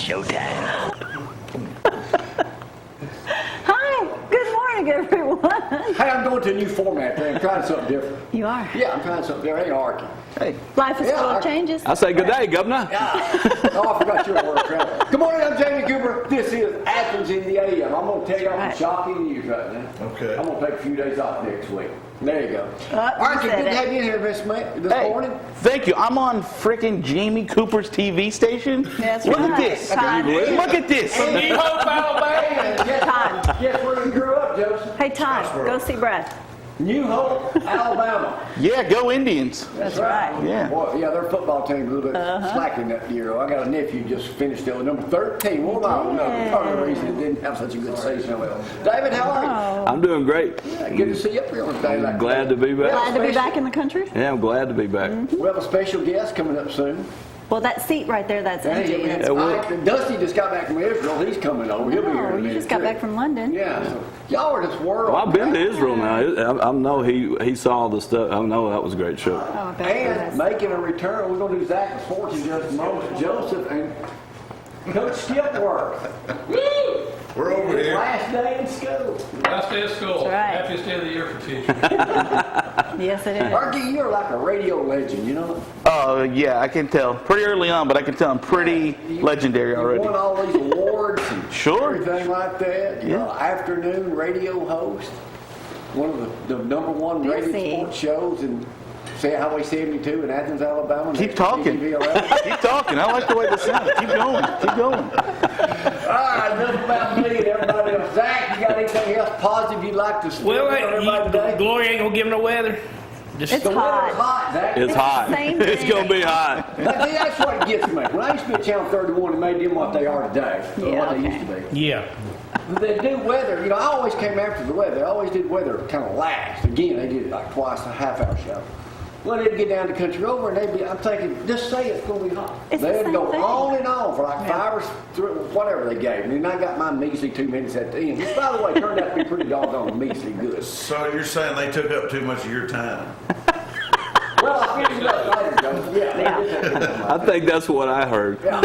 showtime. Hi, good morning, everyone. Hey, I'm going to a new format there. I'm trying something different. You are. Yeah, I'm trying something different. Hey, Arky. Hey. Life is full of Arky. changes. I say good day, Governor. Oh, I forgot your word, Trevor. Good morning, I'm Jamie Cooper. This is Athens in the AM. I'm going to tell you some shocking news right now. Okay. I'm going to take a few days off next week. There you go. Arky, Arky, good to have you in here this morning. Thank you. I'm on freaking Jamie Cooper's TV station. That's Look right. at this. Todd. Look at this. From New Hope, Alabama. Todd. Guess where you grew up, Joseph? Hey, Todd, go see Brad. New Hope, Alabama. Yeah, go Indians. That's right. Yeah. Boy, yeah, their football team's a little bit slacking that year. I got a nephew just finished at number 13. What about part of the reason it didn't have such a good season? David, how are you? I'm doing great. Yeah, good to see you up here on a day like Glad to be back. Glad to be back in the country. Yeah, I'm glad to be back. We have a special guest coming up soon. Well, that seat right there, that's empty. Dusty just got back from Israel. He's coming over. He'll be here in a Oh, minute. you just got back from London. Yeah. So y'all are this world. Well, I've been to Israel now. I know he saw the stuff. I know that was a great show. Oh, I bet it And is. making a return, we're going to do Zack Sports in just a moment. Joseph and Coach Skipworth. We're over His here. last day in school. Last day of school. That's right. Happiest day of the year for teachers. Yes, it is. Arky, you're like a radio legend, you know? Oh, yeah, I can tell. Pretty early on, but I can tell I'm pretty legendary already. You won all these awards and Sure. everything like that. You know, afternoon radio host. One of the number one rated Busy. sports shows in Highway 72 in Athens, Alabama. Keep talking. Keep talking. I like the way this sounds. Keep going. Keep going. All right, enough about me and everybody else. Zach, you got anything else positive you'd like to speak Well, on everybody today? Glory ain't gonna give them no weather. Just It's The weather's hot. hot, Zach. It's hot. Same It's thing. going to be hot. See, that's what gets me. When I used to be at Channel 31, it made them what they are today, or Yeah, what they okay. used to be. yeah. They do weather, you know, I always came after the weather. They always did weather kind of last. Again, they did it like twice a half-hour show. Well, they'd get down to Country Rover and they'd be, I'm thinking, just say it's going to be hot. It's the They'd same go thing. on and on for like 5 or 3, whatever they gave me. And I got my measly 2 minutes at the end. Which, by the way, turned out to be pretty doggone measly good. So you're saying they took up too much of your time? Well, I figured it out later, Joe. Yeah. I think that's what I heard. Yeah.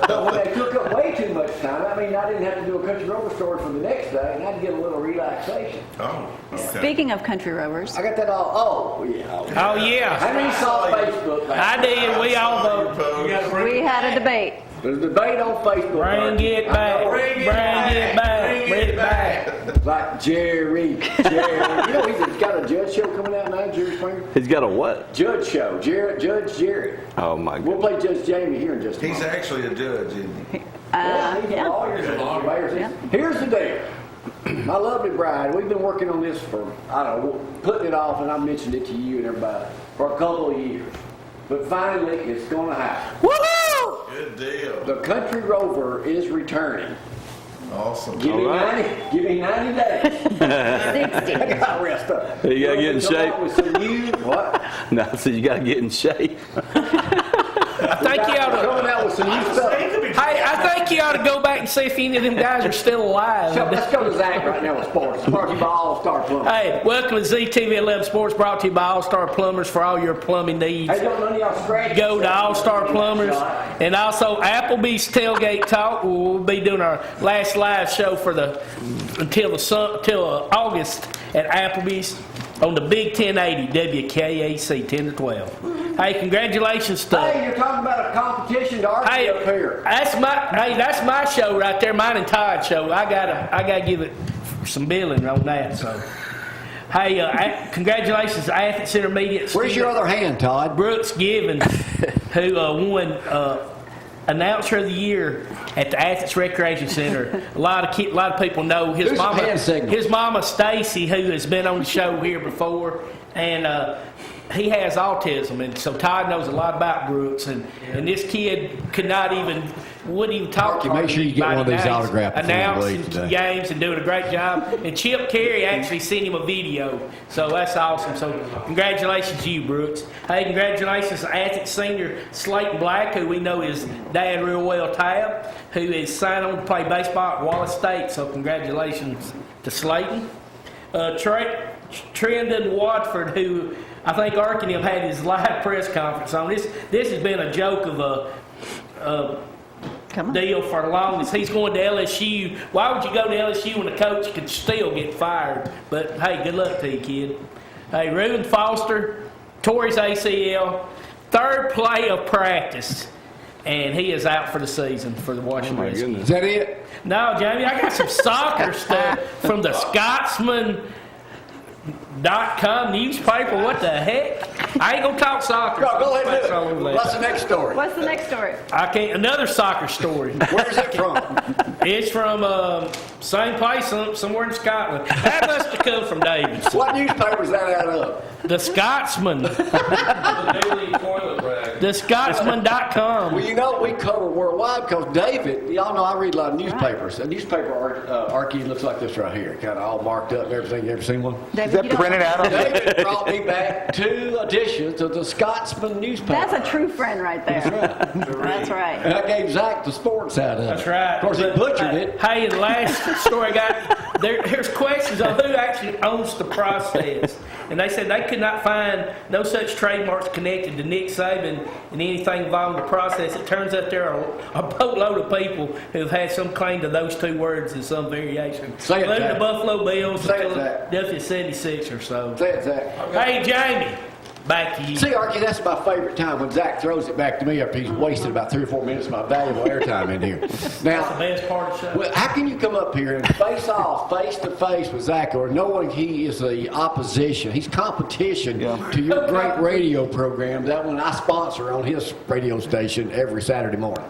But when they took up way too much time, I mean, I didn't have to do a Country Rover story for the next day, and I had to get a little relaxation. Oh, okay. Speaking of country rovers, I got that all. Oh, yeah. Oh yeah. How many saw Facebook? I did. We all voted. we had a debate. There's a debate on Facebook. Bring it back. Bring it back. Bring it back. Like Jerry. You know, he's got a judge show coming out now, Jerry Springer. He's got a what? Judge show. Judge Jerry. Oh, my We'll God. play Judge Jamie here in just a He's moment. actually a judge, isn't he? Yeah, he's a yeah. lawyer. He's a lawyer. Yeah. Here's the deal. My lovely bride, we've been working on this for, I don't know, putting it off, and I mentioned it to you and everybody, for a couple of years. But finally, it's going to happen. Woohoo! Good deal. The Country Rover is returning. Awesome. Give me, All right. 90 days. 60. I got to rest up. You gotta get in Come shape. out with some new, what? No, so you got to get in shape. I think you ought to. Coming out with some new stuff. Hey, I think you ought to go back and see if any of them guys are still alive. So let's go to Zack right now with sports. Brought to you by All Star Plumbing. Hey, welcome to ZTV 11 Sports, brought to you by All Star Plumbers for all your plumbing needs. Hey, don't none of y'all scratch. Go to All Star Plumbers, and also Applebee's Tailgate Talk. We'll be doing our last live show for until August at Applebee's on the Big 1080 WKAC 10 to 12. Hey, congratulations to. Hey, you're talking about a competition to Arky Hey, up here. that's my show right there, mine and Todd's show. I gotta give it some billing on that. So, hey, congratulations to Athens Intermediate. Where's your other hand, Todd? Brooks Givens, who won Announcer of the Year at the Athens Recreation Center. A lot of people know his Do some mama. hand signals. His mama Stacy, who has been on the show here before, and he has autism, and so Todd knows a lot about Brooks, and this kid wouldn't even talk. Arky, make sure you get one of these autographs before you announcing leave today. games and doing a great job. And Chip Carey actually sent him a video, so that's awesome. So congratulations to you, Brooks. Hey, congratulations to Athens senior Slayton Black, who we know his dad real well, Tab, who is signed on to play baseball at Wallace State. So congratulations to Slayton. Trendon Watford, who I think Arky and him had his live press conference on. This has been a joke of a Come on. deal for the longest. He's going to LSU. Why would you go to LSU when the coach could still get fired? But hey, good luck to you, kid. Hey, Reuben Foster tore his ACL, third play of practice, and he is out for the season for the Washington Redskins. Is that it? No, Jamie, I got some soccer stuff from the Scotsman.com newspaper. What the heck? I ain't gonna talk soccer. Go ahead That's and all do over it. there. What's the next story? What's the next story? I can't. Another soccer story. Where's it from? It's from same place, somewhere in Scotland. That must have come from David's. What newspaper is that out of? The Scotsman. The Scotsman.com. Well, you know, we cover worldwide because David, y'all know I read a lot of newspapers. A newspaper, Arky, looks like this right here, kind of all marked up and everything. You ever seen one? David, Is that you don't- printed out on David brought me back 2 editions of the Scotsman newspaper. That's a true friend right there. That's right. And I gave Zack the sports out of it. That's right. Of course, he butchered it. Hey, the last story I got, here's questions on who actually owns the process. And they said they could not find no such trademarks connected to Nick Saban and anything involving the process. It turns out there are a boatload of people who've had some claim to those 2 words in some variation. Say it, including Zach. the Buffalo Bills, Say it, the Zach. Philadelphia 76 or so. Say it, Zack. Hey, Jamie, back to you. See, Arky, that's my favorite time when Zack throws it back to me after he's wasted about 3 or 4 minutes of my valuable airtime in here. That's the Now, best part of the show. well, how can you come up here and face off, face to face with Zack, or knowing he is the opposition? He's competition to your great radio program, that one I sponsor on his radio station every Saturday morning.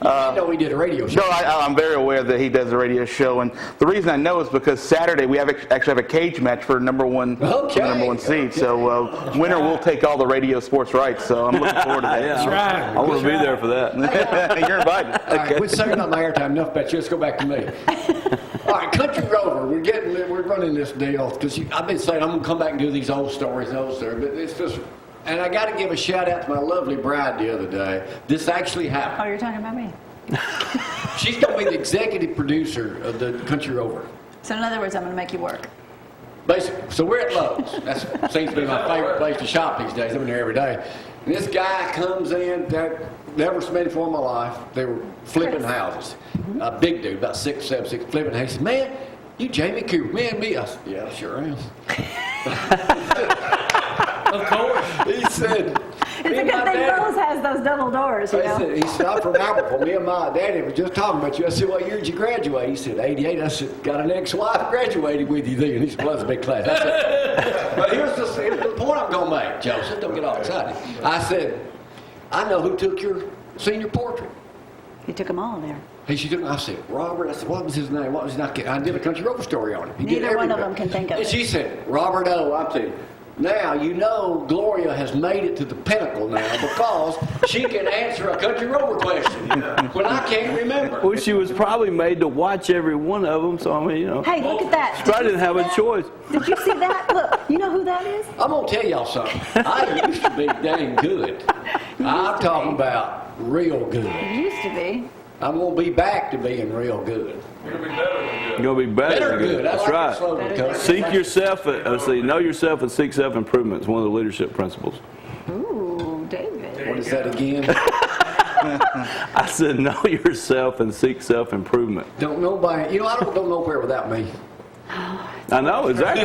You know he did a radio show. No, I'm very aware that he does a radio show, and the reason I know is because Saturday we actually have a cage match for number one seed. So winner will take all the radio sports rights. So I'm looking forward to that. That's right. I want to be there for that. You're invited. All right, quit saving up my airtime. Enough about you. Let's go back to me. All right, Country Rover. We're running this deal because I've been saying I'm gonna come back and do these old stories, but it's just. And I got to give a shout out to my lovely bride the other day. This actually happened. Oh, you're talking about me. She's gonna be the executive producer of the Country Rover. So in other words, I'm going to make you work. Basically, so we're at Lowe's. That seems to be my favorite place to shop these days. I'm in there every day. And this guy comes in that never met before in my life. They were flipping houses. A big dude, about 6'7", flipping houses. He said, "Man, you Jamie Cooper, man, me." I said, "Yeah, I sure am." Of course. He said, It's a good thing Lowe's has those double doors, you know. he said, "I'm from Albertville. Me and my daddy were just talking about you." I said, "What year did you graduate?" He said, "88. I said, "Got an ex-wife graduated with you then." He said, "Well, that's a big class." I said, "But here's the point I'm going to make, Joseph. Don't get all excited." I said, "I know who took your senior portrait." He took them all there. She took. I said, "Robert." I said, "What was his name? What was his name?" I did a Country Rover story on him. He did Neither one of everything. them can think of And it. she said, "Robert O." I'm saying, now you know Gloria has made it to the pinnacle now because she can answer a Country Rover question when I can't remember. Well, she was probably made to watch every one of them, so I mean, you know. Hey, look at that. I didn't have a that? choice. Did you see that? Look, you know who that is? I'm gonna tell y'all something. I used to be dang good. I'm talking about real good. It used to be. I'm gonna be back to being real good. You're going to be better Better than good. I That's like right. that slogan, Coach. Seek yourself, know yourself and seek self-improvement. It's one of the leadership principles. Ooh, David. What is that again? I said know yourself and seek self-improvement. Don't nobody. You know, I don't go nowhere without me. I know, exactly.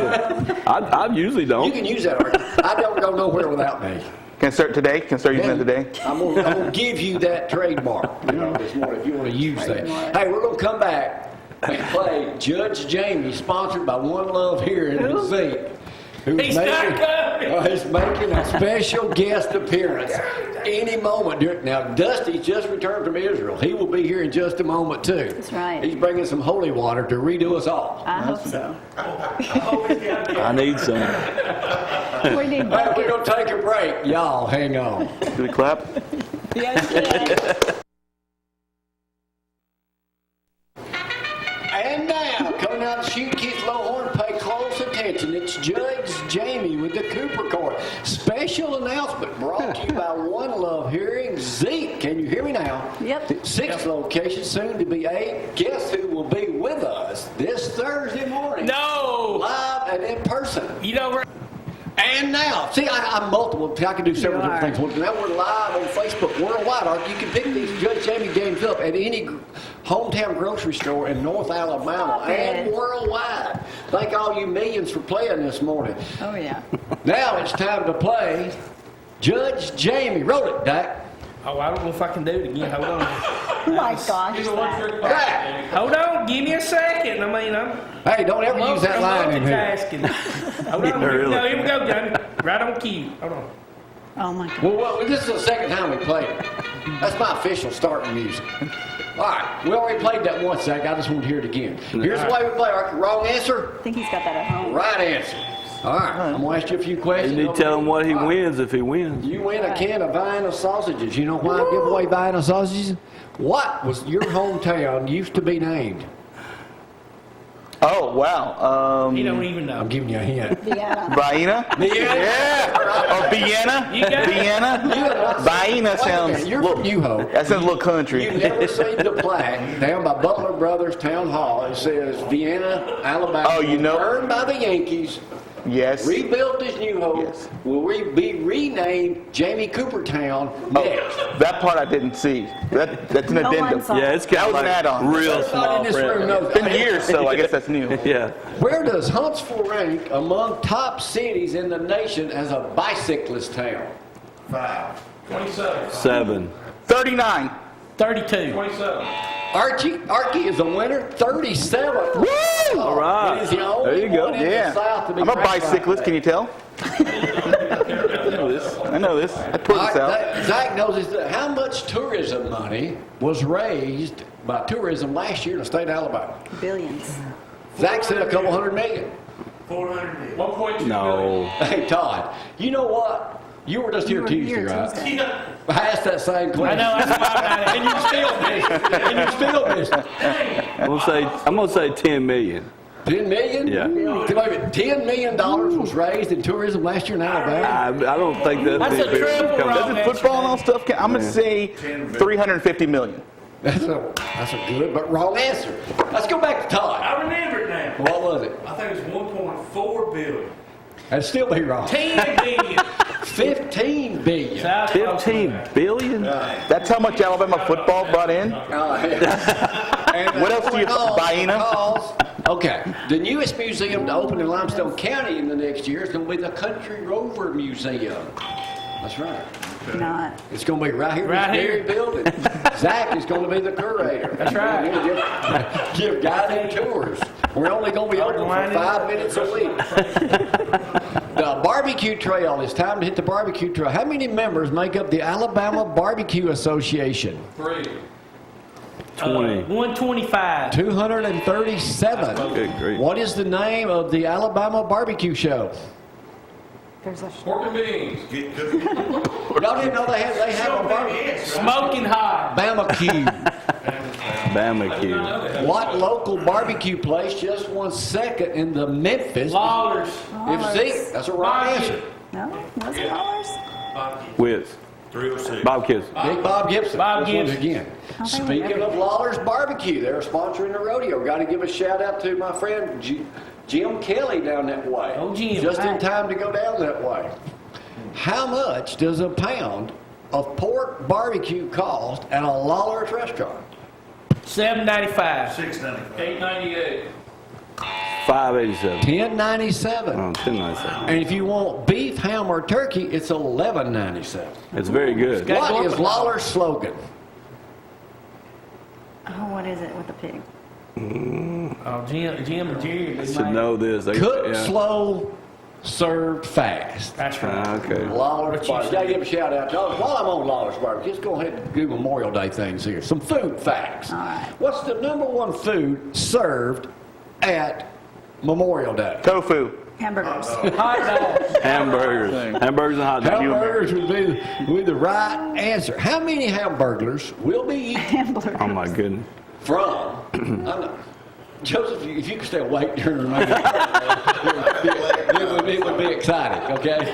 I usually You don't. can use that argument. I don't go nowhere without me. Can start today. Can start using that today. I'm gonna give you that trademark, this morning if you want to use that. Hey, we're gonna come back and play Judge Jamie, sponsored by One Love Hearing in Zeke. He's not coming. He's making a special guest appearance any moment. Now, Dusty's just returned from Israel. He will be here in just a moment, too. That's right. He's bringing some holy water to redo us all. I hope so. I need some. We need Hey, we're buckets. going to take a break. Y'all, hang on. Do we clap? Yes, yes. And now, coming out of the chute, Keith Lowhorn, pay close attention. It's Judge Jamie with the Cooper Court. Special announcement brought to you by One Love Hearing. Zeke, can you hear me now? Yep. 6 locations, soon to be 8. Guess who will be with us this Thursday morning? No. Live and in person. You know, And And now, see, I'm multiple. See, I can do several You different things. Now we're live on Facebook worldwide. Arky. You can pick these Judge Jamie games up at any hometown grocery store in North Alabama and worldwide. Thank all you millions for playing this morning. Oh, yeah. Now it's time to play Judge Jamie. Roll it, Dak. Oh, I don't know if I can do it again. Hold on. Oh, my gosh. Zach. Dak. Hold on. Give me a second. I mean, Hey, don't ever use that line in here. multitasking. Hold on. Really? No, here we go, Jamie. Right on cue. Hold on. Oh, my God. Well, this is the second time we played it. That's my official starting music. All right, we already played that once, Zack. I just want to hear it again. Here's the way we play, Arky. Wrong answer, I think he's got that at home. right answer. All right, I'm going to ask you a few questions. You need to tell him what he All right. wins if he wins. You win a can of Vienna sausages. You know why I give away Vienna sausages? What was your hometown used to be named? Oh, wow. He don't even know. I'm giving you a hint. Vienna. Vienna? Yeah. Or Vienna? You got it. Vienna? Vienna sounds. You're from Uho. That sounds a little country. You never seen the plaque down by Butler Brothers Town Hall. It says Vienna, Alabama. Oh, you know- Burned by the Yankees. Yes. Rebuilt as New Hope, Yes. will be renamed Jamie Coopertown next. Oh, that part I didn't see. That's an No one addendum. saw. Yeah, it's kind That of was an like add-on. real Everybody small in this room print. knows It's been years, so I guess that's new. Yeah. Where does Huntsville rank among top cities in the nation as a bicyclist town? 5. 27. 7. 39. 32. 27. Arky is a winner, 37. Woo! All right. It is the only There you go. one in the South to be I'm a ranked like bicyclist, that. can you tell? I know this. I toured the South. Zack knows this. How much tourism money was raised by tourism last year in the state of Alabama? Billions. Zack said a couple $100 million. 400. 1.2 No. Hey, Todd, you know what? You were just here You were Tuesday, here right? Tuesday. Yeah. I asked that same I question. know, that's why I'm not And you still missed it. And you still missed it. I'm gonna say 10 million. 10 million? Yeah. Wait a minute, $10 million was raised in tourism last year in Alabama? I don't think that'd That's be a big triple come wrong. up. Doesn't football and all stuff count? I'm going to say 350 million. That's a good but wrong answer. Let's go back to Todd. I remember it now. What was it? I think it was 1.4 billion. That'd still be wrong. 10 billion. 15 billion. South 15 billion? That's how much Alabama football brought in? What else do you Vienna? Okay, the newest museum to open in Limestone County in the next year is going to be the Country Rover Museum. That's right. Not. It's going to be right here Right in this here. very building. Zack is going to be the curator. That's right. Give guided tours. We're only going to be open for 5 minutes a week. The barbecue trail. It's time to hit the barbecue trail. How many members make up the Alabama Barbecue Association? 3. 20. 125. 237. Good grief. What is the name of the Alabama Barbecue Show? There's a Pork and beans. Y'all didn't know they have a barbecue. Smoking hot. Barbecue. Barbecue. What local barbecue place just won second in the Memphis? Lawlers. See, that's a wrong answer. No? Was it ours? Wiz. 306. Bob Kiss. Big Bob Gibson. Bob This one's Gibson. again. I think we Speaking never of did. Lawler's Barbecue, they're sponsoring the rodeo. Got to give a shout out to my friend Jim Kelly down that way. Oh, Jim. Just in Right. time to go down that way. How much does a pound of pork barbecue cost at a Lawler's restaurant? $7.95. 695. 898. 587. $10.97. Oh, 1097. And if you want beef, ham, or turkey, it's $11.97. It's very good. Got- What is Lawler's slogan? Oh, what is it with the pig? Oh, Jim and Jerry. they Should might- know this. They, Cook yeah. slow, served fast. That's right. Okay. Lawler's What you Barbecue. Gotta give a shout out. While I'm on Lawler's Barbecue, let's go ahead and do Memorial Day things here. Some food facts. All right. What's the #1 food served at Memorial Day? Tofu. Hamburgers. Hot dogs. Hamburgers. Hamburgers and hot dogs. Hamburgers would be the right answer. How many hamburgers will be eaten Hamburgers. Oh my goodness. from? I'm not, Joseph, if you could stay awake during the night, it would be exciting, okay?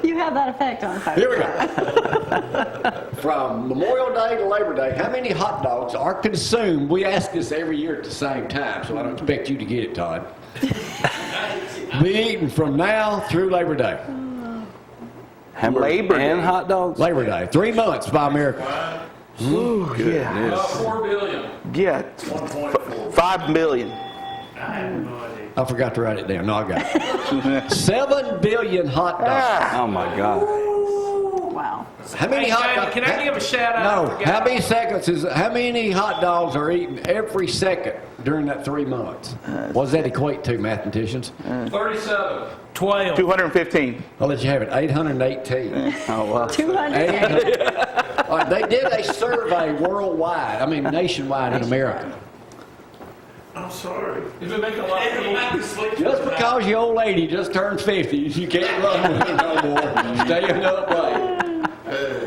You have that effect on folks. Here we go. From Memorial Day to Labor Day, how many hot dogs are consumed? We ask this every year at the same time, so I don't expect you to get it, Todd. be eaten from now through Labor Day. Hamburgers Labor and Day. hot dogs? Labor Day. 3 months by America. Ooh, yeah. Goodness. 4 billion. Yeah. 1.4. 5 million. I have no idea. I forgot to write it down. No, I got it. 7 billion hot dogs. Ah, Oh, my God. Wow. How many Hey, hot Jamie, dogs? can I give a shout out? No. I forgot. How many hot dogs are eaten every second during that 3 months? What does that equate to, mathematicians? 37. 12. 215. I'll let you have it. 818. Oh, wow. 200. All right, they did a survey worldwide. I mean, nationwide in America. I'm sorry. You've been making a lot of people sleep. Just because your old lady just turned 50, you can't run with her no more. Staying up late.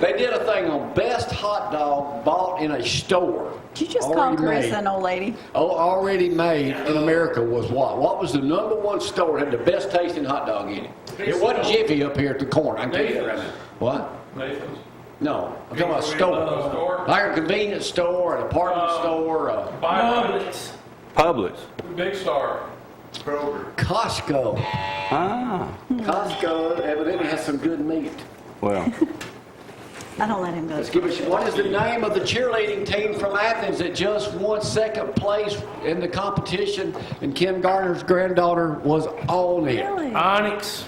They did a thing on best hot dog bought in a store. Did you just call Already Chris made. an old lady? Oh, already made in America was what? What was the number one store that had the best tasting hot dog in it? It wasn't Jiffy up here at the corner. I can tell you that right now. What? Nathan's. No, I'm talking about a store. Store? Like a convenience store, an apartment store, Publix. Publix. Big Star. Kroger. Costco. Ah. Costco evidently has some good meat. Well, I don't let him go. Let's give us, what is the name of the cheerleading team from Athens that just won second place in the competition and Ken Garner's granddaughter was on it? Really? Onyx.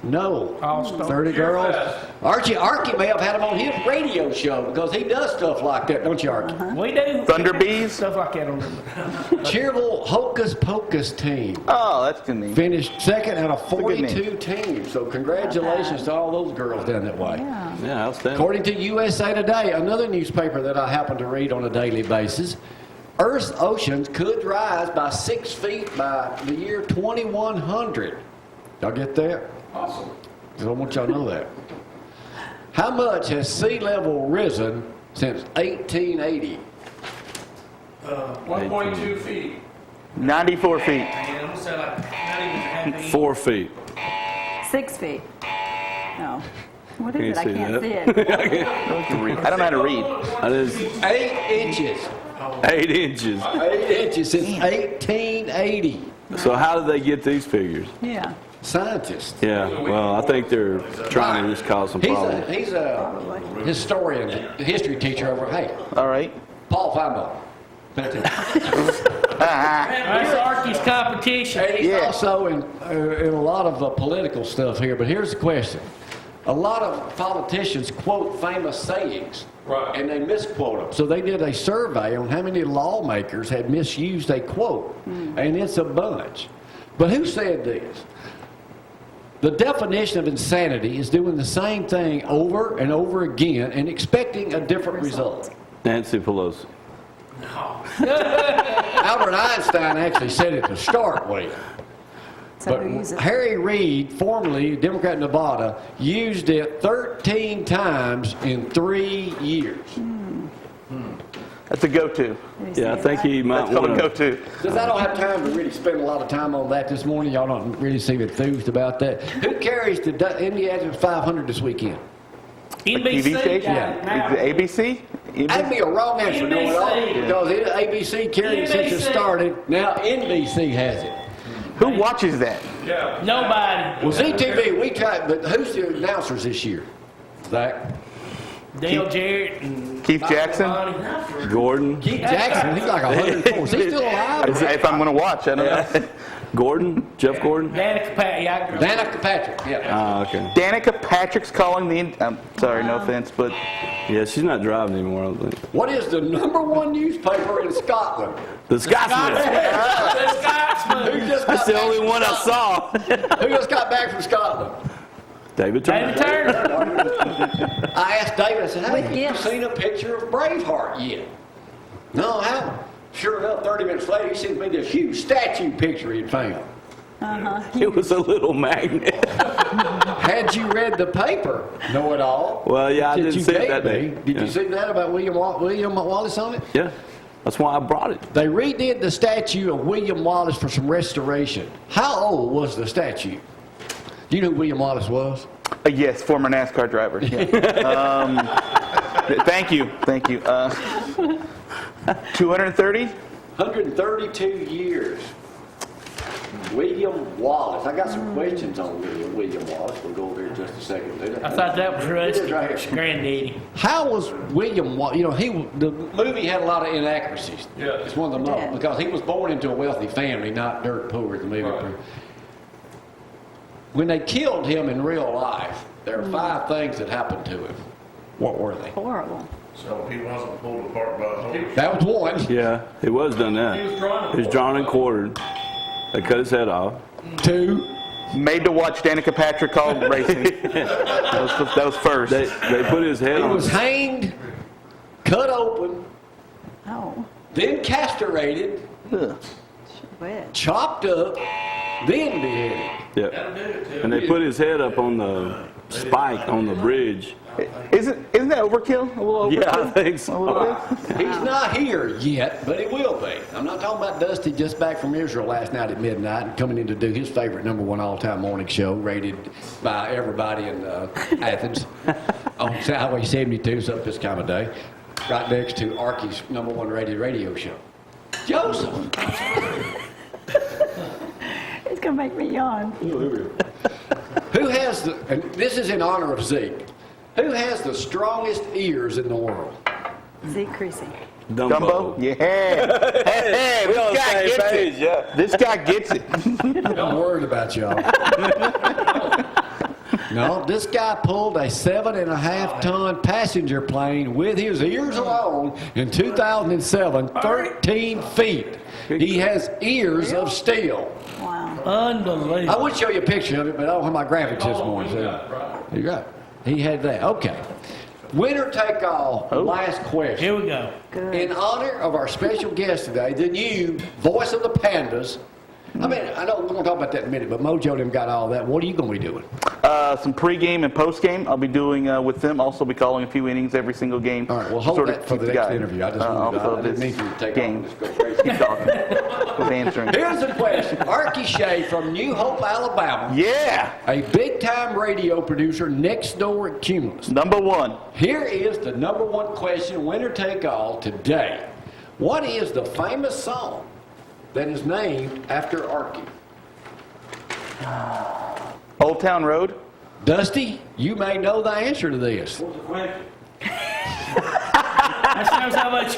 No. All-Star. 30 girls. Arky may have had him on his radio show because he does stuff like that, don't you, Arky? We do. Thunder Bees? Stuff like that on them. Cheerful Hocus Pocus team Oh, that's good neat. finished second out of a good name. 42 teams. So congratulations to all those girls down that way. Yeah. yeah, outstanding. According to USA Today, another newspaper that I happen to read on a daily basis, Earth's oceans could rise by 6 feet by the year 2100. Y'all get that? Awesome. I want y'all to know that. How much has sea level risen since 1880? 1.2 feet. 94 feet. Man, I'm gonna say like not even half an inch. 4 feet. 6 feet. No. What is Can't it? I see can't that. see it. I don't know how to read. That is 8 inches. 8 inches. 8 inches since 1880. So how did they get these figures? Yeah. Scientists. Yeah, well, I think they're trying to just cause some problems. He's a historian, a history teacher over at All right. Paul Feinbaum. That's Arky's competition. And he's Yeah. also in a lot of political stuff here. But here's the question. A lot of politicians quote famous sayings, Right. and they misquote them. So they did a survey on how many lawmakers had misused a quote, and it's a bunch. But who said this? The definition of insanity is doing the same thing over and over again and expecting a different result. Nancy Pelosi. Albert Einstein actually said it to start with. So who uses But it? Harry Reid, formerly Democrat in Nevada, used it 13 times in 3 years. That's a go-to. Yeah, I think he might That's called a want to. go-to. Because I don't have time to really spend a lot of time on that this morning. Y'all don't really seem enthused about that. Who carries the Indiana 500 this weekend? NBC. TV station? got it now. Is it ABC? That'd be a wrong answer, no it all, NBC. because ABC carried it since it NBC. started. Now NBC has it. Who watches that? Yeah. Nobody. Well, ZTV, we tried, but who's the announcers this year? Zach? Dale Jarrett and Keith Jackson? Bonnie. Gordon. Keith Jackson, he's like 104. Is he still alive? If I'm going to watch, I don't know. Gordon? Jeff Gordon? Danica Pat. Yeah, I- Danica Patrick, yeah. Ah, okay. Danica Patrick's calling the... I'm sorry, no offense, but Yeah, she's not driving anymore, I don't think. What is the #1 newspaper in Scotland? The Scotsman. The Scotsman. Who just That's got the only back one I from saw. Scotland? Who just got back from Scotland? David Turner. David Turner. I asked David, I said, hey, With have you gifts. seen a picture of Braveheart yet? No, I haven't. Sure enough, 30 minutes later, he sent me this huge statue picture he'd found. It was a little magnet. Had you read the paper, Know It All? Well, yeah, I that didn't you see it gave that day. me? Did Yeah. you see that about William Wallace on it? Yeah, that's why I brought it. They redid the statue of William Wallace for some restoration. How old was the statue? Do you know who William Wallace was? yes, former NASCAR driver. Yeah. Thank you. 230? 132 years. William Wallace. I got some questions on William Wallace. We'll go over here in just a second. I thought that was Rusty's Right here. granddaddy. How was William Wallace? You know, the movie had a lot of inaccuracies. Yeah. It's one of the most, Yeah. because he was born into a wealthy family, not dirt poor, the movie. Right. When they killed him in real life, there are 5 things that happened to him. What were they? Horrible. So he wasn't pulled apart by a horse. That was one. Yeah, he was done that. He was drawn and He was drawn and quartered. They cut his head off. 2. Made to watch Danica Patrick call racing. that was first. They put his head He on. was hanged, cut open, Oh, then castrated, wet. chopped up, then beheaded. Yeah. And they put his head up on the spike on the bridge. Isn't that overkill? A little overkill? Yeah, I think so. A little bit? He's not here yet, but he will be. I'm not talking about Dusty just back from Israel last night at midnight and coming in to do his favorite #1 all-time morning show, rated by everybody in Athens on Highway 72, so up this time of day, right next to Arky's #1 rated radio show. Joseph! It's going to make me yawn. Who has the, and this is in honor of Zeke, who has the strongest ears in the world? Zeke Creasy. Dumbo? Yeah. Hey, We on this the guy same gets page, it. yeah. This guy gets it. I'm worried about y'all. No, this guy pulled a 7.5-ton passenger plane with his ears alone in 2007, 13 feet. He has ears of steel. Wow. I Unbelievable. would show you a picture of it, but I don't have my graphics this morning. So. You got it. He had that. Okay. Winner take all. Last question. Here we go. Good. In honor of our special guest today, the new voice of the Pandas. I mean, I know we're going to talk about that in a minute, but Mojo them got all that. What are you going to be doing? Some pregame and postgame I'll be doing with them. Also be calling a few innings every single game. All right, well, hold Sort of that for the keep next guy. interview. I just wanted to, also I didn't this mean for you to take game. off. Just go crazy. Keep talking. With answering. Here's the question. Arky Shea from New Hope, Alabama, Yeah. a big-time radio producer next door at Cumulus. #1. Here is the #1 question, winner take all, today. What is the famous song that is named after Arky? Old Town Road. Dusty, you may know the answer to this. That shows how much.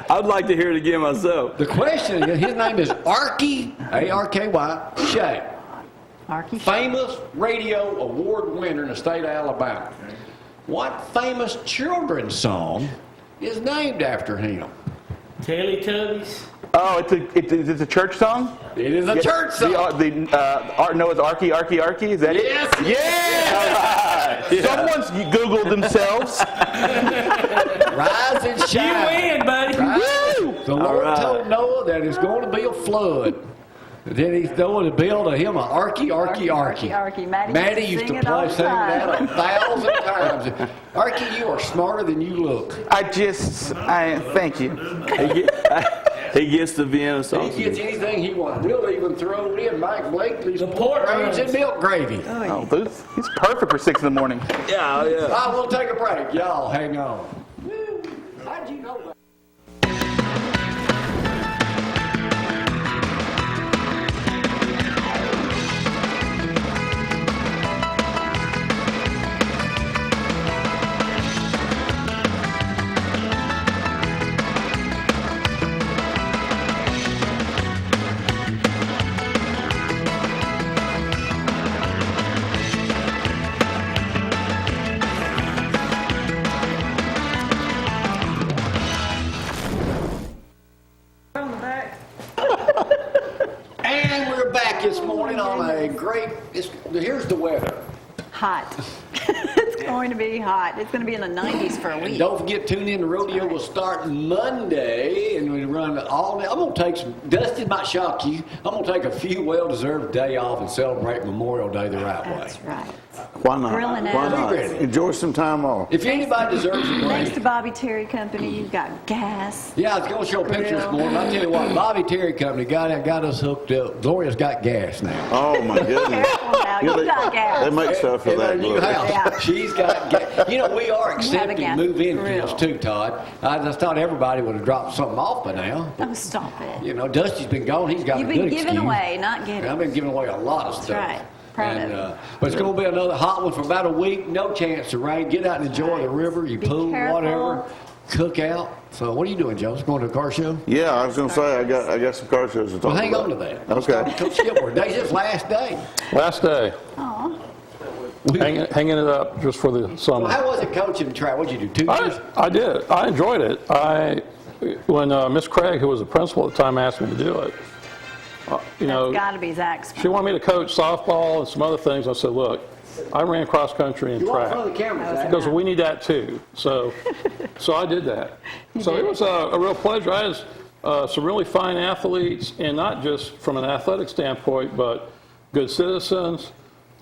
I'd like to hear it again myself. The question is, his name is Arky, A-R-K-Y, Shea. Arky. Famous radio award winner in the state of Alabama. What famous children's song is named after him? Teletubbies. Oh, it's a church song? It is a church song. Noah's Arky, Arky, Arky? Is that Yes. it? Yeah! Someone's Googled themselves. Rise and You shine. win, buddy. Rise. The Lord right. told Noah that it's going to be a flood. Then he's going to build him an Arky, Arky, Arky. Arky. Maddie used to it all play the sing time. that 1,000 times. Arky, you are smarter than you look. Thank you. He gets the Vienna He sausage. gets anything he wants. We'll even throw in Mike Blakely's The pork brains and rinds. milk gravy. Oh, he's perfect for 6 in the morning. Yeah, yeah. I will take a break. Y'all hang on. How'd you know that? On the back. And we're back this morning on a great, here's the weather. Hot. It's going to be hot. It's going to be in the 90s for a And week. don't forget, tune in. The rodeo will start Monday, and we run all day. I'm going to take some, Dusty might shock you, I'm going to take a few well-deserved day off and celebrate Memorial Day the right way. That's right. Why not? Grilling Why out. not? Ready. Enjoy some time off. If anybody deserves a Thanks break, to Bobby Terry Company, you've got gas. yeah, I was going to show pictures this morning. I'll tell you what, Bobby Terry Company got us hooked up. Gloria's got gas now. Oh my goodness. Careful now, you got They gas. make stuff for In that. her new Gloria. house. Yeah. She's got You know, we are You have a accepting gas move-in grill. deals too, Todd. I just thought everybody would have dropped something off by now. Oh, stop it. You know, Dusty's been gone. He's got You've a good been giving excuse. away, not And getting. I've been giving away a lot of That's stuff. right. Proud of you. But it's going to be another hot one for about a week. No chance to rain. Get out and enjoy the river, you Be pool, careful. whatever. Cook out. So what are you doing, Joe? Going to a car show? Yeah, I was going to say, I got some car shows to talk Well, hang about. on to that. Okay. Coach Skipworth. Today's his last day. Last day, Aw. hanging it up just for the summer. How was it coaching track? What'd you do, 2 years? I did. I enjoyed it. When Miss Craig, who was the principal at the time, asked me to do it, you know, That's got to be Zach's. she wanted me to coach softball and some other things. I said, look, I ran cross country and You walk in front track of the camera, Zach. because we need that too. So I did that. So it was a real pleasure. I had some really fine athletes, and not just from an athletic standpoint, but good citizens,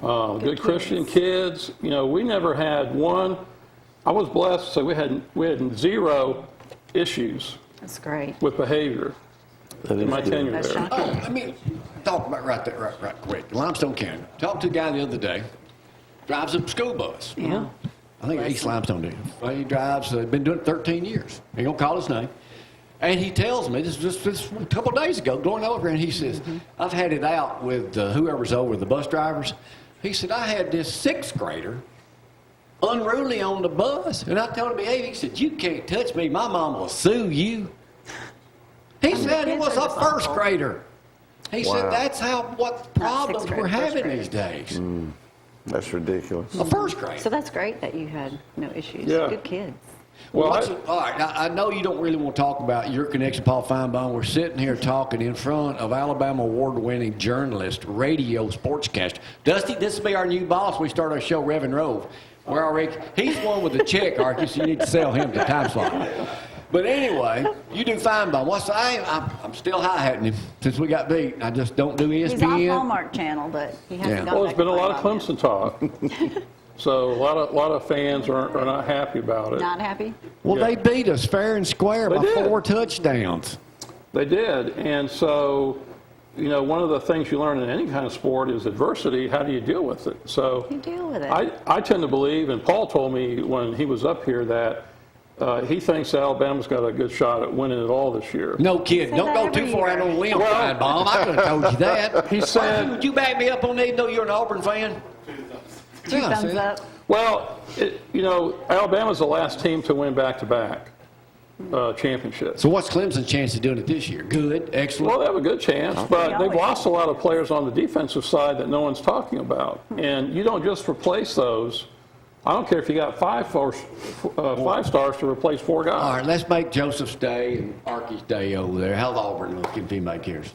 good Christian kids. You know, we never had one. I was blessed, so we had zero issues That's great. with behavior in my tenure That's there. shocking. Oh, I mean, talk about right quick. Limestone County. Talked to a guy the other day. Drives a school bus. Yeah. I think East Limestone did. He drives. Been doing it 13 years. Ain't gonna call his name. And he tells me this a couple of days ago, going over, and he says, "I've had it out with whoever's over the bus drivers." He said, "I had this 6th grader unruly on the bus, and I told him, behave. He said, 'You can't touch me. My mom will sue you.'" He said it was a 1st grader. He said that's what problems grade, we're first having grade. these days. That's ridiculous. A 1st grade. So that's great that you had no issues. Yeah. Good kids. Well, Well, all right. Now, I know you don't really want to talk about your connection, Paul Feinbaum. We're sitting here talking in front of Alabama award-winning journalist, radio sportscaster. Dusty, this will be our new boss. We start our show, Reverend Rove. We're already, he's one with the check, Arky, so you need to sell him the time slot. But anyway, you do Feinbaum. I'm still high-hatting him since we got beat. I just don't do ESPN. He's on Hallmark Channel, but he hasn't Yeah. gone well, back there's been a to lot of play Clemson talk. So a lot of fans are not happy about yet. it. Not happy? Well, Yeah. they beat us fair and square They by did. 4 touchdowns. They did, and so, you know, one of the things you learn in any kind of sport is adversity. How do you deal with it? So You deal with it. I tend to believe, and Paul told me when he was up here that he thinks Alabama's got a good shot at winning it all this year. No kid. Say Don't that go too every far out year. on a limb, Well- Feinbaum. I could have told you that. He said- Would you back me up on that, even though you're an Auburn fan? Two Yeah, I thumbs see. up. Well, you know, Alabama's the last team to win back-to-back championships. So what's Clemson's chance of doing it this year? Good, excellent. Well, they have a good chance, but they've always lost a lot of players on the defensive side that no one's talking about. And you don't just replace those. I don't care if you got five stars to replace 4 guys. All right, let's make Joseph's day and Arky's day over there. How's Auburn looking, if anybody cares?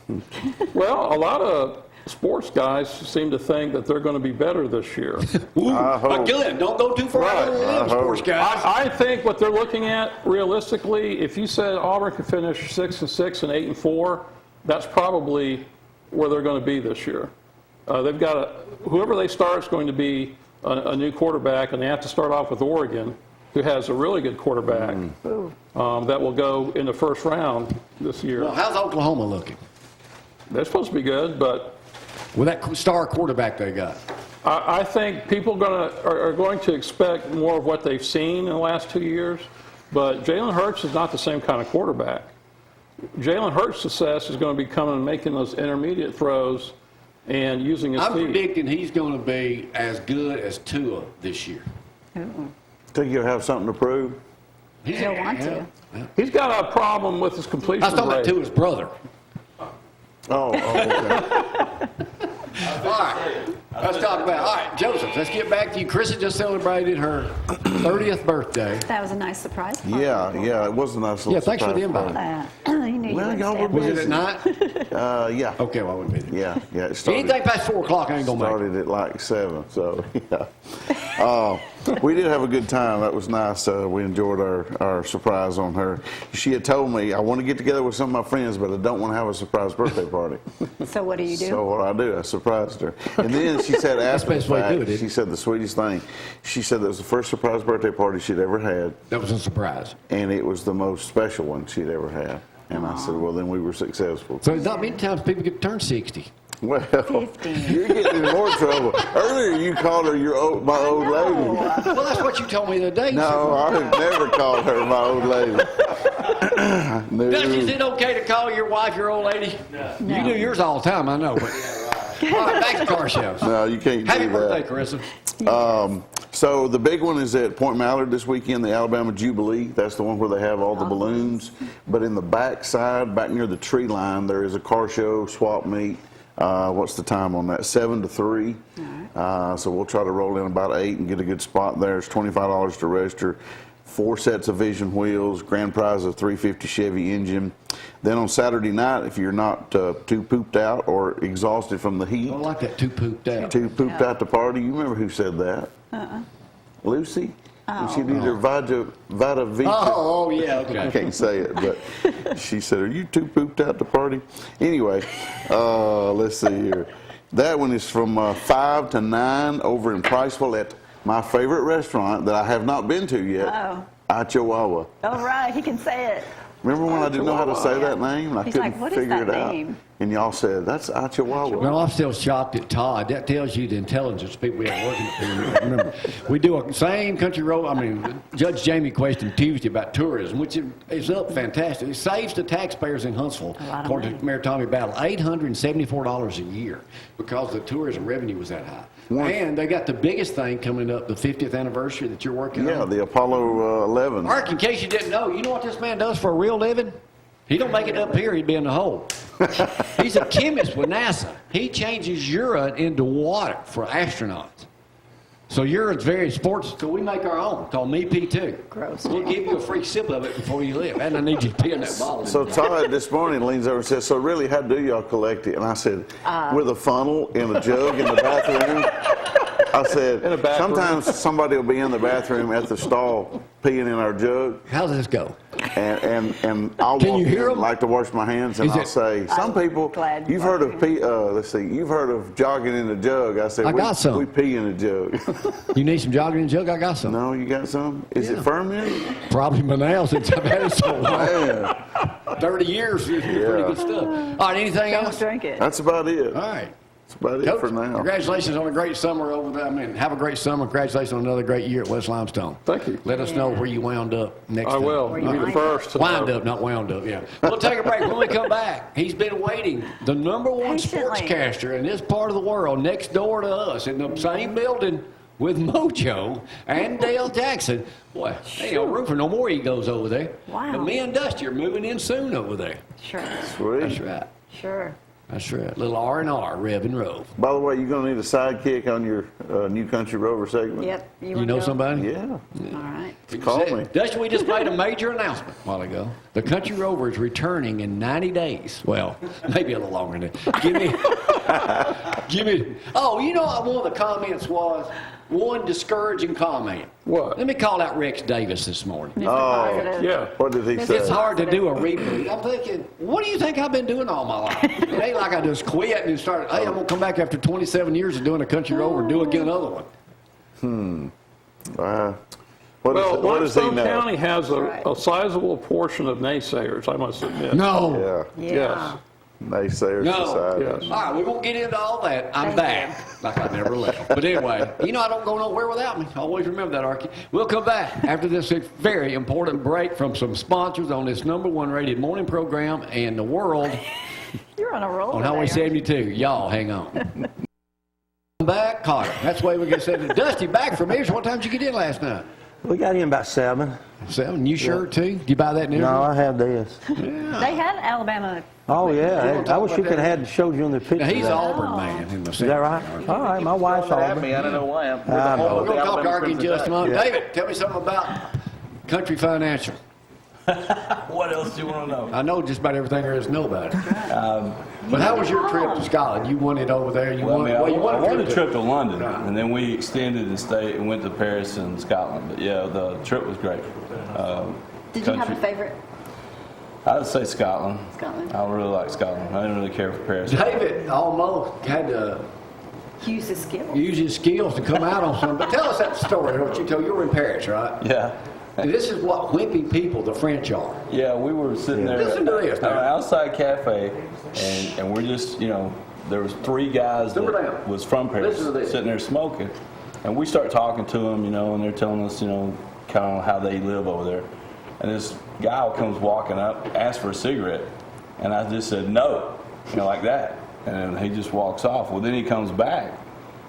Well, a lot of sports guys seem to think that they're going to be better this year. Ooh, hope. again, don't go too far out on a limb, sports guys. I think what they're looking at realistically, if you said Auburn could finish 6-6 and 8-4, that's probably where they're going to be this year. They've got whoever they start is going to be a new quarterback, and they have to start off with Oregon, who has a really good quarterback that will go in the first round this year. Well, how's Oklahoma looking They're supposed to be good, but with that star quarterback they got? I think people are going to expect more of what they've seen in the last 2 years, but Jalen Hurts is not the same kind of quarterback. Jalen Hurts' success is going to be coming and making those intermediate throws and using his I'm feet. predicting he's going to be as good as Tua this year. Think you'll have something to prove? He'll want to. He's got a problem with his completion I was talking about rate. Tua's brother. Oh, okay. All right, let's talk about. All right, Joseph, let's get back to you. Krista just celebrated her 30th birthday. That was a nice surprise. Yeah, it was a nice little Yeah, thanks for the surprise invite. party. You knew you Well, wouldn't y'all stand were Was for it it. at night? Yeah. Okay, well, I wouldn't be there. Yeah, it started. Anything past 4 o'clock, I ain't gonna make it. Started at like 7, so yeah. We did have a good time. That was nice. We enjoyed our surprise on her. She had told me, I want to get together with some of my friends, but I don't want to have a surprise birthday party. So what do you do? So what I do, I surprised her. And then she said, That's after the the best way to fact, do it, isn't she it? said the sweetest thing. She said that was the first surprise birthday party she'd ever had, That was a surprise. and it was the most special one she'd ever had. And I said, well, then we were successful. So not many times people get to turn 60. Well, 15. you're getting in more trouble. Earlier you called her my old lady. Well, that's what you told me the other day. No, I have never called her my old lady. No. Dusty, is it okay to call your wife your old lady? No. You do yours all the time, I know. But, all right, back to car shows. No, you can't Happy do birthday, that. Carissa. So the big one is at Point Mallard this weekend, the Alabama Jubilee. That's the one where they have all the balloons. But in the back side, back near the tree line, there is a car show, swap meet. What's the time on that? 7 to 3. So we'll try to roll in about 8 and get a good spot there. It's $25 to register. 4 sets of Vision wheels, grand prize of $350 Chevy engine. Then on Saturday night, if you're not too pooped out or exhausted from the heat, I don't like that too pooped out. too pooped out to party. You remember who said that? Lucy. When she did her Vita Vita. Oh, yeah, okay. I can't say it, but she said, "Are you too pooped out to party?" Anyway, let's see here. That one is from 5 to 9 over in Priceville at my favorite restaurant that I have not been to yet, Chihuahua. All right, he can say it. Remember when I didn't know how to say that name? And I He's couldn't like, "What is figure that it out. name?" And y'all said, "That's Chihuahua." Well, I'm still shocked at Todd. That tells you the intelligence of people we have working up here. Remember, we do a same country road. I mean, Judge Jamie questioned Tuesday about tourism, which is up fantastic. It saves the taxpayers in Huntsville, according to Mayor Tommy Battle, $874 a year because the tourism revenue was that high. And they got the biggest thing coming up, the 50th anniversary that you're working on. Yeah, the Apollo 11. Mark, in case you didn't know, you know what this man does for a real living? He don't make it up here, he'd be in the hole. He's a chemist with NASA. He changes urine into water for astronauts. So urine's very sports, so we make our own, called Me P2. Gross. We'll give you a free sip of it before you leave. And I need you to pee in that bottle. So Todd this morning leans over and says, "So really, how do y'all collect it?" And I said, "With a funnel in a jug in the bathroom." I said, "Sometimes somebody will be in the bathroom at the stall peeing in our jug." How does this go? And I'll Can walk you hear in, 'em? like to wash my hands, and Is I'll it- say, "Some people, glad you've heard of you've heard of jogging in a jug." I said, I got some. We pee in a jug." You need some jogging in the jug? I got some. No, you got some? Is it fermented? Probably by now since I've had it so long. Man, 30 years, it's pretty good stuff. All right, anything Don't else? drink it. that's about it. All right. That's about it Coach, for now. congratulations on a great summer over there. I mean, have a great summer. Congratulations on another great year at West Limestone. Thank you. Let us know where you wound up next I time. will. Where You'll you be the wind first. to Wind know. up, not wound up, yeah. We'll take a break. When we come back, he's been waiting, the number one Patiently. sportscaster in this part of the world, next door to us, in the same building with Mojo and Dale Jackson. Boy, ain't no room for no more egos over there. Wow. And me and Dusty are moving in soon over there. Sure. Sweet. That's right. Sure. That's right. Little R&R, Rev and Rove. By the way, you're going to need a sidekick on your New Country Rover segment? Yep. You wanna know go? somebody? Yeah. All right. Call me. Dusty, we just made a major announcement a while ago. The Country Rover is returning in 90 days. Well, maybe a little longer than that. Give me. Oh, you know what one of the comments was? One discouraging comment. What? Let me call out Rex Davis this morning. Mr. Oh, Positive. Yeah. What did he say? It's hard to do a reboot. I'm thinking, what do you think I've been doing all my life? It ain't like I just quit and started, hey, I'm going to come back after 27 years of doing a Country Rover and do again another one. Well, what does he Limestone know? County has Right. a sizable portion of naysayers, I must admit. No. Yeah. Yes. Naysayer No. society. Yes. All right, we won't get into all that. I'm Thank back. Like I never left. But anyway, you know I don't go nowhere without me. Always remember that, Arky. We'll come back after this very important break from some sponsors on this #1 rated morning program and the world You're on a roll. on Highway today, aren't 72. Y'all, hang on. Back, Carter. That's the way we get said. Dusty, back from here. So what time did you get in last night? We got in about 7. 7. You shirt too? Did you buy that new? No, I have this. you? They had Alabama. Oh, You yeah. wanna I talk wish about you could that? have had showed you on the picture. Now, he's of that. Auburn man. In the Is that right? All right, my wife's At Auburn. me, I don't know why. I'm I know. We're going to talk to Arky in just a moment. Yeah. David, tell me something about Country Financial. What else do you want to know? I know just about everything there is to know about it. But how was your trip to Scotland? You won it over there. You Well, won. I mean, you I won a to- trip to London, and then we extended and stayed and went to Paris and Scotland. But yeah, the trip was great. Did you have a Country- favorite? I would say Scotland. Scotland. I really like Scotland. I didn't really care for Paris. David almost had to Use his skill. use his skills to come out on something. But tell us that story. What you told you were in Paris, right? Yeah. And this is what wimpy people the French are. Yeah, we were sitting there Listen to this at now. an outside cafe, and we're just, there was 3 guys that was from Paris sitting there smoking. And we start talking to them, and they're telling us, kind of how they live over there. And this guy comes walking up, asks for a cigarette. And I just said, no, like that. And he just walks off. Well, then he comes back.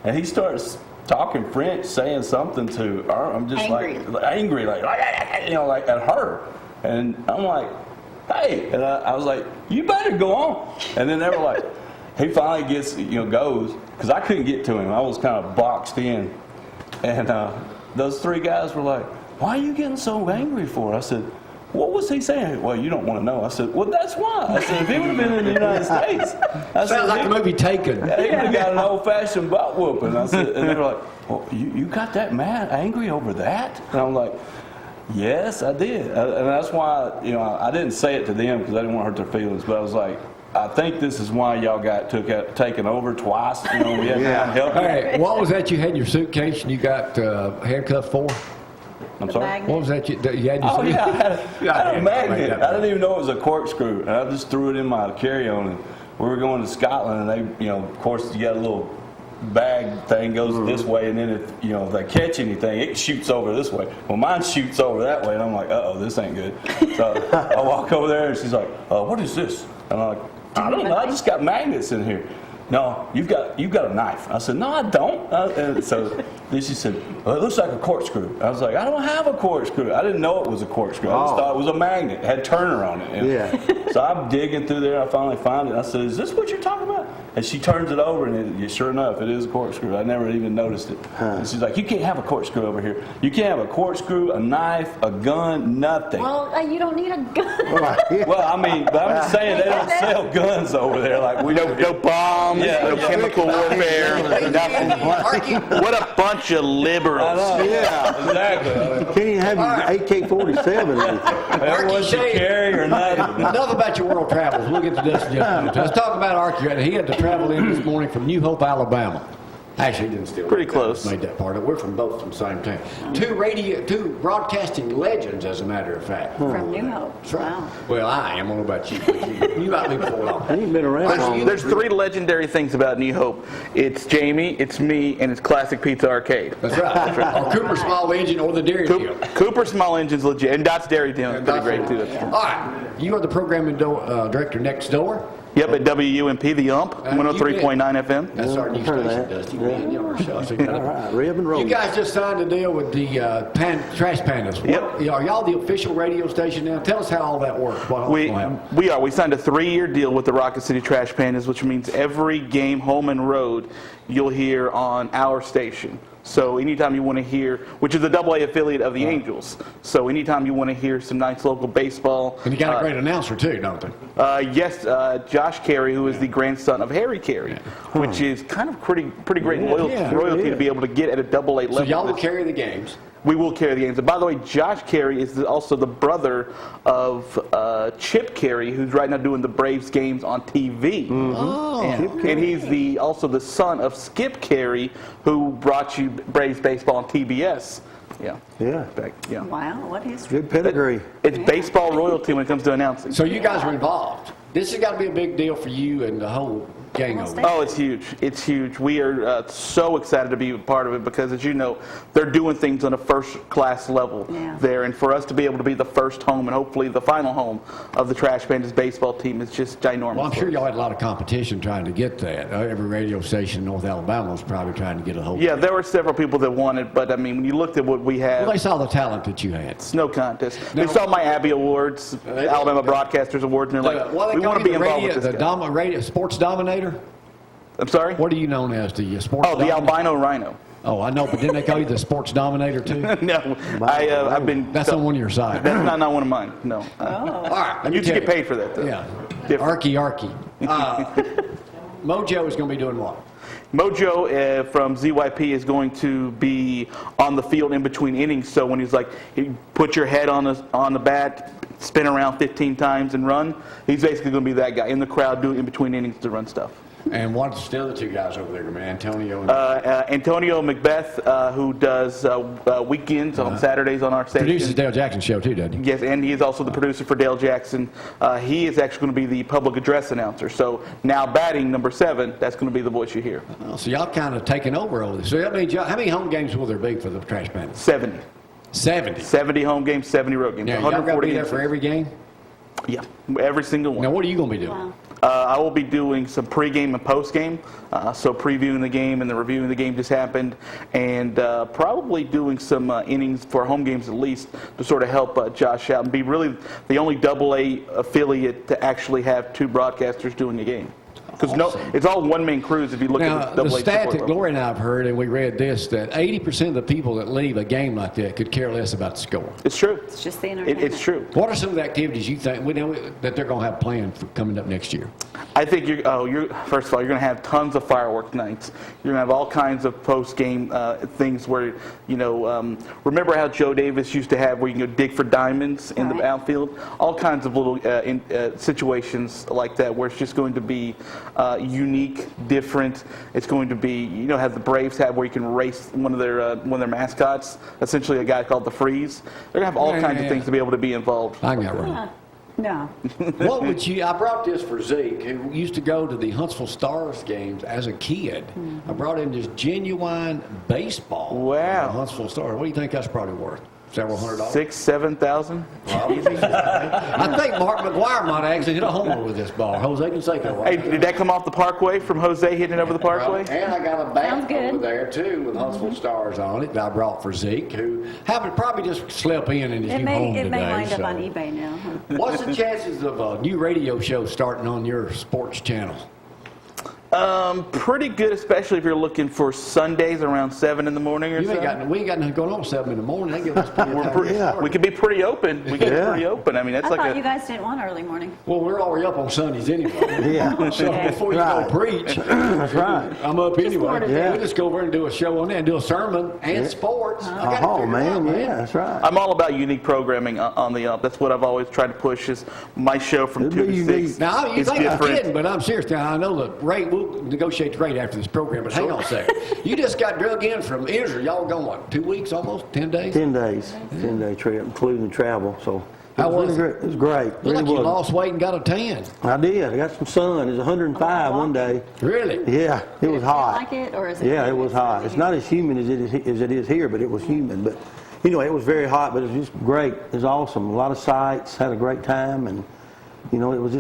And he starts talking French, saying something to her. I'm just angry, like at her. And I'm like, hey. And I was like, you better go on. And then they were like, he finally gets, goes, because I couldn't get to him. I was kind of boxed in. And those 3 guys were like, why are you getting so angry for? I said, what was he saying? Well, you don't want to know. I said, well, that's why. I said, if he would have been in the United States. Sounds like the movie Taken. He would have got an old-fashioned butt whooping. I said, and they were like, well, you got that mad, angry over that? And I'm like, yes, I did. And that's why, I didn't say it to them because I didn't want to hurt their feelings. But I was like, I think this is why y'all got taken over twice. We had help. Hey, what was that you had in your suitcase and you got handcuffed for? I'm sorry? What was that you had in your Oh, suitcase? yeah, I had a magnet. I didn't even know it was a corkscrew. And I just threw it in my carry-on. And we were going to Scotland, and they, of course, you got a little bag thing goes this way, and then if they catch anything, it shoots over this way. Well, mine shoots over that way, and I'm like, uh-oh, this ain't good. So I walk over there, and she's like, what is this? And I'm like, I don't know, I just got magnets in here. No, you've got a knife. I said, no, I don't. And so then she said, well, it looks like a corkscrew. I was like, I don't have a corkscrew. I didn't know it was a corkscrew. I just thought it was a magnet. It had Turner on it. And so I'm digging through there. I finally find it. I said, is this what you're talking about? And she turns it over, and sure enough, it is a corkscrew. I never even noticed it. And she's like, you can't have a corkscrew over here. You can't have a corkscrew, a knife, a gun, nothing. Well, you don't need a gun. Well, I mean, but I'm just saying they don't sell guns over there like we do. No bombs, no chemical warfare, nothing. What a bunch of liberals. Yeah, exactly. You can't even have your AK-47. Everyone's a carry or nothing. Enough about your world travels. We'll get to this in just a minute. Let's talk about Arky. He had to travel in this morning from New Hope, Alabama. Actually, he didn't steal. Pretty close. Made that part of it. We're from both from the same town. Two broadcasting legends, as a matter of fact. From New Hope. Wow. Well, I am. I don't know about you. You might be before long. He ain't been around long. There's 3 legendary things about New Hope. It's Jamie, it's me, and it's Classic Pizza Arcade. That's right. Or Cooper Small Engine or the Dairy Deal. Cooper Small Engine's legit, and Dot's Dairy Deal is pretty great too. All right. You are the programming director next door. Yep, at WUMP, the UMP, 103.9 FM. That's our new station, Dusty. All right, Rib and Roll. You guys just signed a deal with the Trash Pandas. Yep. Are y'all the official radio station now? Tell us how all that works. We are. We signed a 3-year deal with the Rocket City Trash Pandas, which means every game, home and road, you'll hear on our station. So anytime you want to hear, which is a AA affiliate of the Angels, so anytime you want to hear some nice local baseball. And you got a great announcer too, don't they? Yes, Josh Carey, who is the grandson of Harry Carey, which is kind of pretty great royalty to be able to get at a AA level. So y'all will carry the games. We will carry the games. And by the way, Josh Carey is also the brother of Chip Carey, who's right now doing the Braves games on TV. Oh. And he's also the son of Skip Carey, who brought you Braves baseball on TBS. Yeah. Wow, what history. Good pedigree. It's baseball royalty when it comes to announcing. So you guys are involved. This has got to be a big deal for you and the whole gang over there. Oh, it's huge. It's huge. We are so excited to be a part of it because, as you know, they're doing things on a first-class level there. And for us to be able to be the first home and hopefully the final home of the Trash Pandas baseball team is just ginormous. Well, I'm sure y'all had a lot of competition trying to get that. Every radio station in North Alabama was probably trying to get a hold of it. There were several people that wanted, but, I mean, when you looked at what we had... Well, they saw the talent that you had. It's no contest. They saw my Abby Awards, Alabama Broadcasters Awards, and they're like, we want to be involved with this guy. Sports Dominator? I'm sorry? What are you known as? The sports the albino rhino. Oh, I know, but didn't they call you the Sports Dominator too? No, I've been... That's on one of your sides. That's not one of mine, no. All right. You get paid for that, though. Yeah. Different. Arky. Mojo is going to be doing what? Mojo from ZYP is going to be on the field in between innings. So when he's like, put your head on the bat, spin around 15 times and run, he's basically going to be that guy in the crowd doing in between innings to run stuff. And what's the other two guys over there, man? Antonio and Antonio Macbeth, who does weekends on Saturdays on our station. produces Dale Jackson show too, doesn't he? Yes, and he is also the producer for Dale Jackson. He is actually going to be the public address announcer. So now batting number 7, that's going to be the voice you hear. Oh, so y'all kind of taking over this. So how many home games will there be for the Trash Bandits? 70. 70. 70 home games, 70 road games. Now, y'all got to be there games. for every game? Yeah, every single one. Now, what are you going to be doing? Wow. I will be doing some pregame and postgame, so previewing the game and then reviewing the game just happened, and probably doing some innings for home games at least to sort of help Josh out and be really the only AA affiliate to actually have 2 broadcasters doing the game. Because Awesome. it's all one-man crews if you look Now, at the the AA stat support that level. Gloria and I have heard, and we read this, that 80% of the people that leave a game like that could care less about the score. It's true. It's just the entertainment. It's true. What are some of the activities you think that they're going to have planned for coming up next year? I think first of all, you're going to have tons of firework nights. You're going to have all kinds of post-game things where, remember how Joe Davis used to have where you can go dig for diamonds in the Right. outfield? All kinds of little situations like that where it's just going to be unique, different. It's going to be, have the Braves have where you can race one of their mascots, essentially a guy called the Freeze. They're going to have all kinds of things to be able to be involved. I got right. No. What would you? I brought this for Zeke, who used to go to the Huntsville Stars games as a kid. I brought him this genuine baseball. Wow. The Huntsville Stars. What do you think that's probably worth? Several $100. $6,000-7,000. I think Mark McGuire might actually hit a homer with this ball. Jose Canseco. Hey, did that come off the Parkway from Jose hitting it over the Parkway? And I got a Sounds bat good. over there too with Huntsville Stars on it that I brought for Zeke, who happened probably just slept in his new home It today. may wind up so. on eBay now. Huh? What's the chances of a new radio show starting on your sports channel? Pretty good, especially if you're looking for Sundays around 7 in the morning or We so. ain't got nothing going on 7 in the morning. They give us plenty of We're time. pretty, We can be pretty open. We can be pretty open. I mean, that's I like thought a. you guys didn't want early morning. Well, we're already up on Sundays anyway. Yeah. So Okay. before you Right. go preach, That's right. I'm up anyway. wanted to- Yeah. We just go over and do a show on that and do a sermon and sports. I got it Oh, figured out, man, yeah, that's right. I'm all about unique programming on the up. That's what I've always tried to push. Is my show from It'd 2 be to unique. 6 Now, you is think I'm different. kidding, but I'm serious. Now, I know the rate, we'll negotiate the rate after this program, but hang on a second. You just got drug in from Israel. Y'all gone, what, 2 weeks almost? 10 days? 10 days, 10-day trip, including the travel, so. How was really it? great. It was great. Looked Really like you was. lost weight and got a tan. I did. I got some sun. It was 105 one day. Really? Yeah, it was Did it feel hot. like it, or is it? Yeah, it was hot. It's not as humid as it is here, but it was humid. But anyway, it was very hot, but it was just great. It was awesome. A lot of sights. Had a great time, and it was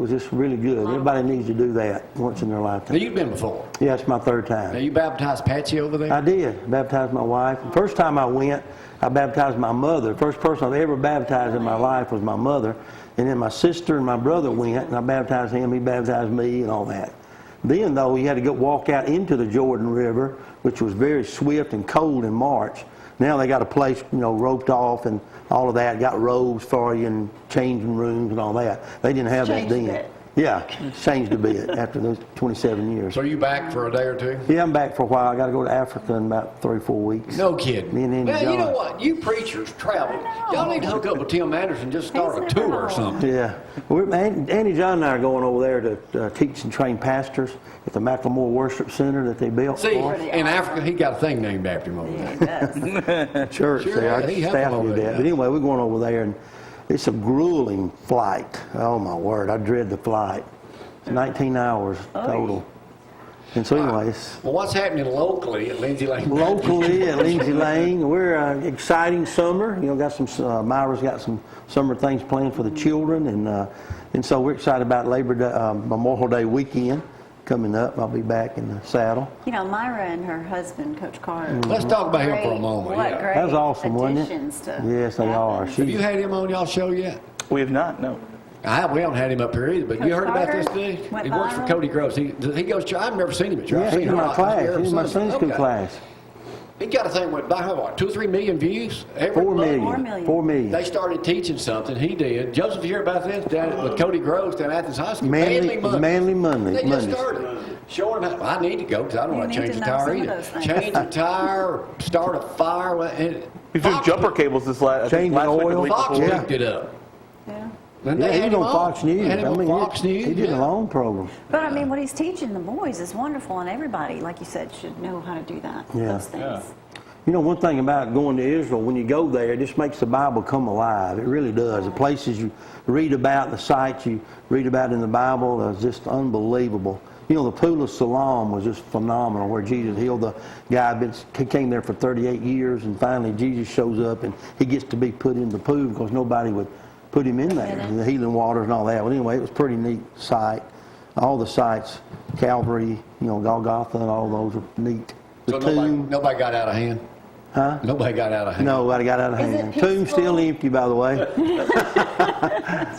just really good. Everybody needs to do that once in their Now, lifetime. you've been before. Yeah, it's my 3rd Now, time. you baptized Patsy over there? I did. Baptized my wife. The first time I went, I baptized my mother. The first person I've ever baptized in my life was my mother. And then my sister and my brother went, and I baptized him. He baptized me and all that. Then, though, you had to go walk out into the Jordan River, which was very swift and cold in March. Now they got a place, roped off and all of that. Got robes for you and changing rooms and all that. They didn't have that Changed a then. bit. Yeah, changed a bit after those 27 years. So you back for a day or two? Yeah, I'm back for a while. I got to go to Africa in about 3 or 4 weeks. No kidding. Me and Andy Man, you John. know what? You preachers travel. Y'all need to hook up with Tim Anderson and just start a He's tour never or home. something. Yeah. Andy John and I are going over there to teach and train pastors at the McLemore Worship Center that they built See, for us. in Africa, he got a thing named after him over Yeah, there. it does. Church Sure, there. yeah, he Our helped staff them over did there. that. But anyway, we're going over there, and it's a grueling flight. Oh, my word. I dread the flight. It's 19 hours total. And so anyway, it's Well, what's happening locally at Lindsay Lane? locally at Lindsay Lane. We're exciting summer. Got some. Myra's got some summer things planned for the children, and so we're excited about Labor Day, Memorial Day weekend coming up. I'll be back in the saddle. Myra and her husband, Coach Carr. Let's talk about him for a great- moment. What Yeah. great That was awesome, wasn't it? additions to Yes, they are. Have you had him on y'all show yet? We have not. No. We haven't had him up here either, but you Coach heard about Carter this today? went He works for viral? Cody Groves. He goes to, I've never seen him at church. Yeah, I've seen he's him in a my lot. class. here He's in my Sunday. Sunday school Okay. class. He got a thing went by, what, 2 or 3 million views? Every 4 month? million. 4 million. 4 million. They started teaching something. He did. Joseph, you hear about this down with Cody Groves down at Athens High School? Manly Monday. They just Mondays. started showing them how. I need to go because I don't You want to need change to the know tire some of either. those things. Change the tire, start a fire. And We threw jumper cables this last Changing week or the oil. week Fox before. Yeah. picked it up. Yeah. And Yeah, they he had was him on Fox News. They had him on Fox News. He did yeah. a long program. But I mean, what he's teaching the boys is wonderful, and everybody, like you said, should know how to do that. Yeah. Those things. Yeah. You know, one thing about going to Israel, when you go there, it just makes the Bible come alive. It really does. The places you read about, the sites you read about in the Bible are just unbelievable. You know, the Pool of Siloam was just phenomenal, where Jesus healed the guy. He came there for 38 years, and finally Jesus shows up, and he gets to be put in the pool because nobody would put him in there, the healing waters and all that. But anyway, it was a pretty neat sight. All the sites, Calvary, you know, Golgotha, and all those are neat. The So tomb. nobody got out of hand? Huh? Nobody got out of hand? Nobody got out of Is it hand. Tomb's still peaceful? empty, by the way.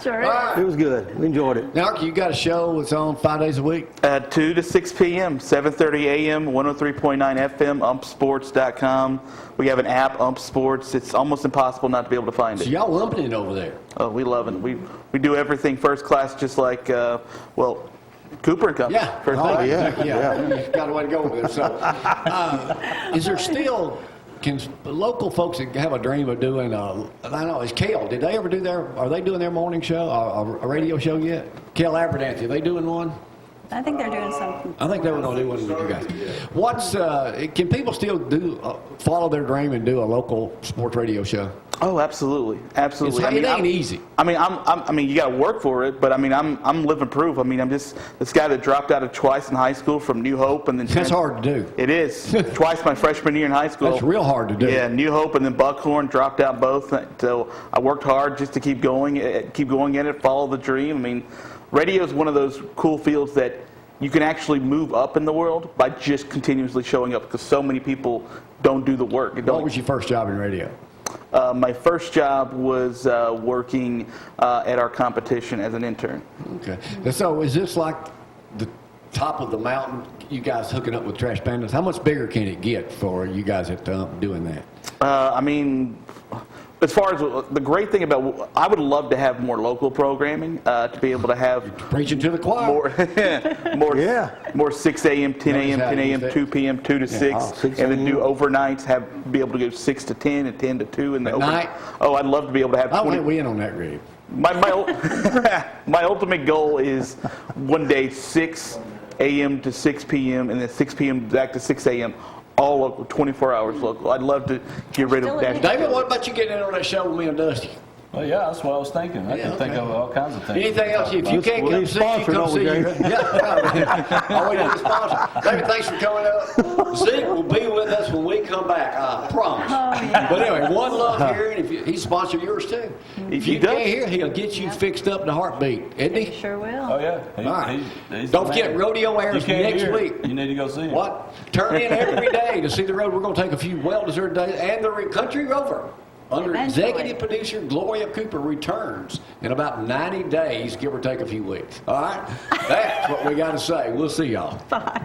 Sure. All right. It was good. We enjoyed it. Now, Arky, you got a show that's on 5 days a week? 2 to 6 p.m., 7:30 a.m., 103.9 FM, umpsports.com. We have an app, Ump Sports. It's almost impossible not to be able to find So it. y'all lumping it over there. Oh, we love it. We do everything first class, just like, Cooper and Company. Yeah. First Oh, class. yeah. You got a way to go with it. So, is there still, can local folks that have a dream of doing, I don't know, is Kale, did they ever do are they doing their morning show, a radio show yet? Kale Abernathy, are they doing one? I think they're doing something. I think they were going to do one with you guys. Can people still follow their dream and do a local sports radio show? Oh, absolutely, absolutely. It ain't easy. I mean, you got to work for it, but I mean, I'm living proof. I mean, I'm just this guy that dropped out of twice in high school from New Hope, and then That's hard to do. It is twice my freshman year in high school. That's real hard to do. Yeah, New Hope and then Buckhorn, dropped out both. So I worked hard just to keep going in it, follow the dream. I mean, radio is one of those cool fields that you can actually move up in the world by just continuously showing up, because so many people don't do the work. What was your first job in radio? My first job was working at our competition as an intern. Okay. So is this like the top of the mountain, you guys hooking up with Trash Pandas? How much bigger can it get for you guys at doing that? I mean, as far as the great thing about, I would love to have more local programming, to be able to have Preaching to the choir. more 6 a.m., 10 a.m., Notice how 10 you a.m., said- 2 p.m., 2 to 6, 6 and then do a.m. overnights, be able to go 6 to 10 and 10 to 2 in the At night? Oh, I'd love to be able to have I 20. think we in on that, Greg. My ultimate goal is one day 6 a.m. to 6 p.m. and then 6 p.m. back to 6 a.m. all local, 24 hours local. I'd love to get rid of that. David, what about you getting in on that show with me and Dusty? Well, yeah, that's what I was thinking. I can think of all kinds of things. Anything else? If you can't Well, come he's see, you sponsored, come don't we, see. David? Yeah. All we do is sponsor. David, thanks for coming up. Zeke will be with us when we come back, I promise. But anyway, one love here, and he's sponsored yours too. If He you does. can't hear, he'll get you fixed up in a heartbeat, isn't He he? sure will. Oh, yeah. All right. He's Don't the forget, man. rodeo You airs can't next hear week. it. You need to go see him. What? Turn in every day to see the road. We're going to take a few well-deserved days. And the Country Rover, under Eventually. executive producer Gloria Cooper, returns in about 90 days, give or take a few weeks. All right? That's what we got to say. We'll see y'all. Bye.